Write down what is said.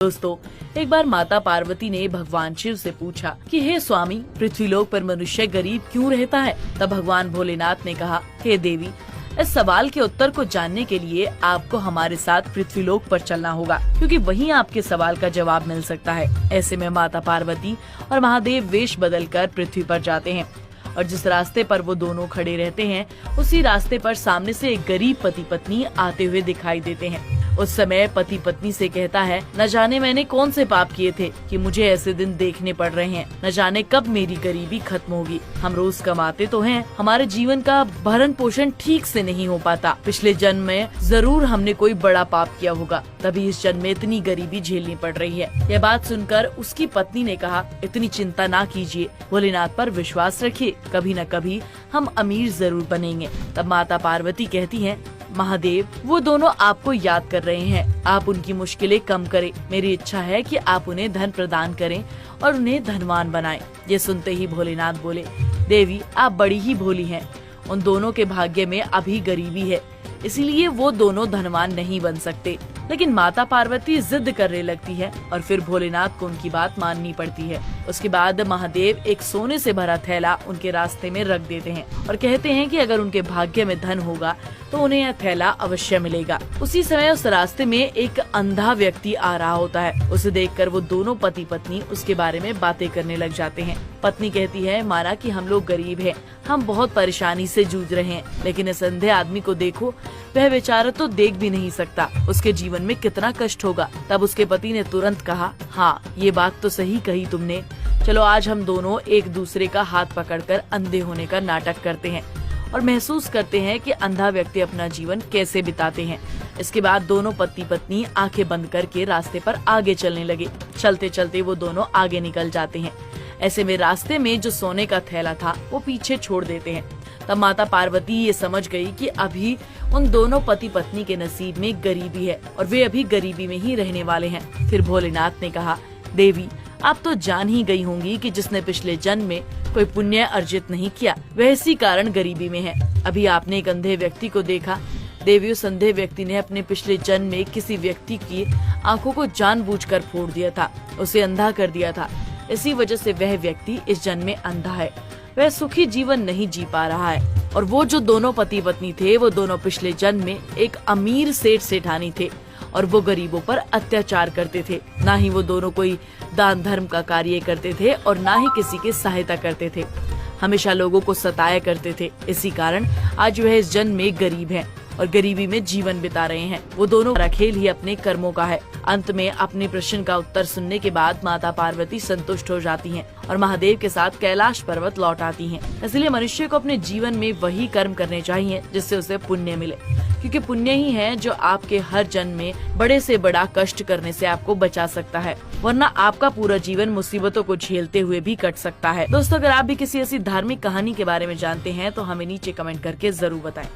दोस्तों, एक बार माता पार्वती ने भगवान शिव से पूछा कि हे स्वामी, पृथ्वीलोक पर मनुष्य गरीब क्यों रहता है। तब भगवान भोलेनाथ ने कहा, हे देवी, इस सवाल के उत्तर को जानने के लिए आपको हमारे साथ पृथ्वीलोक पर चलना होगा, क्योंकि वहीं आपके सवाल का जवाब मिल सकता है। ऐसे में माता पार्वती और महादेव वेश बदलकर पृथ्वी पर जाते हैं और जिस रास्ते पर वो दोनों खड़े रहते हैं, उसी रास्ते पर सामने से एक गरीब पति पत्नी आते हुए दिखाई देते हैं। उस समय पति पत्नी से कहता है, न जाने मैंने कौन से पाप किए थे कि मुझे ऐसे दिन देखने पड़ रहे हैं। न जाने कब मेरी गरीबी खत्म होगी। हम रोज कमाते तो हैं, हमारे जीवन का भरण पोषण ठीक से नहीं हो पाता। पिछले जन्म में जरूर हमने कोई बड़ा पाप किया होगा, तभी इस जन्म में इतनी गरीबी झेलनी पड़ रही है। यह बात सुनकर उसकी पत्नी ने कहा, इतनी चिंता ना कीजिए, भोलेनाथ पर विश्वास रखिए, कभी न कभी हम अमीर जरूर बनेंगे। तब माता पार्वती कहती है, महादेव, वो दोनों आपको याद कर रहे हैं, आप उनकी मुश्किलें कम करें। मेरी इच्छा है कि आप उन्हें धन प्रदान करें और उन्हें धनवान बनाएं। ये सुनते ही भोलेनाथ बोले, देवी, आप बड़ी ही भोली हैं। उन दोनों के भाग्य में अभी गरीबी है, इसीलिए वो दोनों धनवान नहीं बन सकते। लेकिन माता पार्वती जिद करने लगती है और फिर भोलेनाथ को उनकी बात माननी पड़ती है। उसके बाद महादेव एक सोने से भरा थैला उनके रास्ते में रख देते हैं और कहते हैं कि अगर उनके भाग्य में धन होगा तो उन्हें यह थैला अवश्य मिलेगा। उसी समय उस रास्ते में एक अंधा व्यक्ति आ रहा होता है। उसे देखकर वो दोनों पति पत्नी उसके बारे में बातें करने लग जाते हैं। पत्नी कहती है, माना कि हम लोग गरीब हैं, हम बहुत परेशानी से जूझ रहे हैं, लेकिन इस अंधे आदमी को देखो, वह बेचारा तो देख भी नहीं सकता, उसके जीवन में कितना कष्ट होगा। तब उसके पति ने तुरंत कहा, हाँ, ये बात तो सही कही तुमने। चलो आज हम दोनों एक दूसरे का हाथ पकड़कर अंधे होने का नाटक करते हैं और महसूस करते हैं कि अंधा व्यक्ति अपना जीवन कैसे बिताते हैं। इसके बाद दोनों पति पत्नी आंखें बंद करके रास्ते पर आगे चलने लगे। चलते चलते वो दोनों आगे निकल जाते हैं। ऐसे में रास्ते में जो सोने का थैला था वो पीछे छोड़ देते हैं। तब माता पार्वती ये समझ गई कि अभी उन दोनों पति पत्नी के नसीब में गरीबी है और वे अभी गरीबी में ही रहने वाले हैं। फिर भोलेनाथ ने कहा, देवी, आप तो जान ही गई होंगी कि जिसने पिछले जन्म में कोई पुण्य अर्जित नहीं किया, वह इसी कारण गरीबी में है। अभी आपने एक अंधे व्यक्ति को देखा। देवी, उस अंधे व्यक्ति ने अपने पिछले जन्म में किसी व्यक्ति की आंखों को जानबूझकर फोड़ दिया था, उसे अंधा कर दिया था। इसी वजह से वह व्यक्ति इस जन्म में अंधा है, वह सुखी जीवन नहीं जी पा रहा है। और वो जो दोनों पति पत्नी थे, वो दोनों पिछले जन्म में एक अमीर सेठ सेठानी थे और वो गरीबों पर अत्याचार करते थे। ना ही वो दोनों कोई दान धर्म का कार्य करते थे और ना ही किसी की सहायता करते थे, हमेशा लोगों को सताया करते थे। इसी कारण आज वह इस जन्म में गरीब हैं और गरीबी में जीवन बिता रहे हैं। वो दोनों का खेल ही अपने कर्मों का है। अंत में अपने प्रश्न का उत्तर सुनने के बाद माता पार्वती संतुष्ट हो जाती हैं और महादेव के साथ कैलाश पर्वत लौट आती हैं। इसलिए मनुष्य को अपने जीवन में वही कर्म करने चाहिए जिससे उसे पुण्य मिले, क्योंकि पुण्य ही है जो आपके हर जन्म में बड़े से बड़ा कष्ट करने से आपको बचा सकता है, वरना आपका पूरा जीवन मुसीबतों को झेलते हुए भी कट सकता है। दोस्तों, अगर आप भी किसी ऐसी धार्मिक कहानी के बारे में जानते हैं तो हमें नीचे कमेंट करके जरूर बताएं।